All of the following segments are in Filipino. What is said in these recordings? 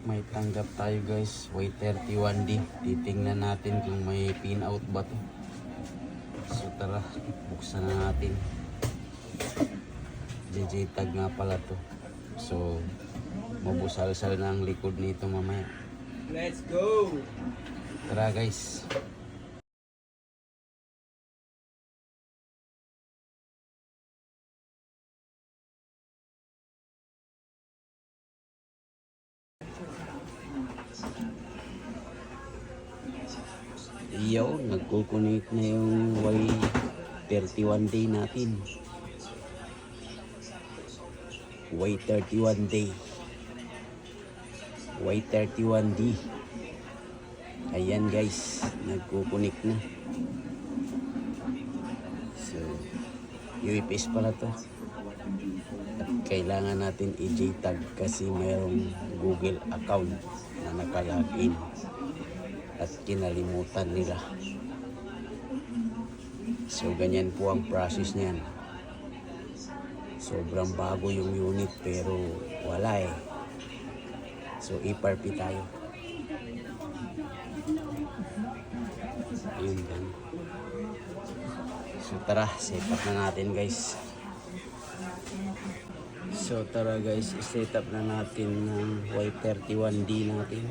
May tanggap tayo guys, Y31D. Titingnan natin kung may pin out ba to. So tara, buksan na natin. DJ tag nga pala to. So mabusal-sal na ang likod nito mamaya. Let's go! Tara guys. Yo, nagkukunik na yung Y31D natin. Y31D. Y31D. Ayan guys, nagkukunik na. So, UPS pala to. At kailangan natin i-J-tag kasi mayroong Google account na nakalagin at kinalimutan nila. So ganyan po ang process niyan. Sobrang bago yung unit pero wala eh. So iparpi tayo. Ayun lang. So tara, set up na natin guys. So tara guys, set up na natin ng Y31D natin.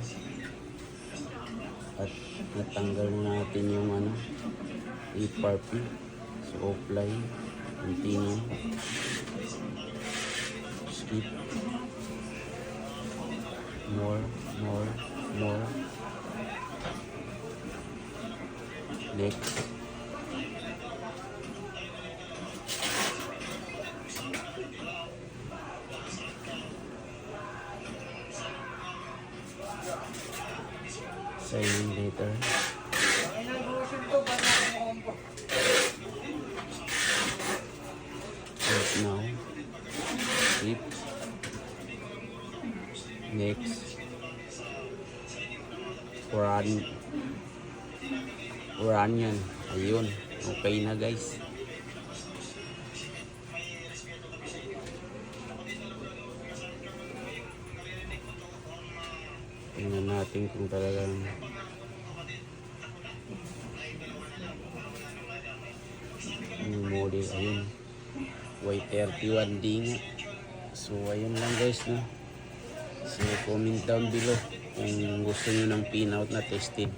At natanggal na natin yung iparpi. So offline, continue, skip, more, next, sign later. Right now, skip, next, run yan. Ayun, okay na guys. Tingnan natin kung talagang yung model. Ayun, Y31D nga. So ayun lang guys, no? So comment down below kung gusto nyo ng pinout na tested.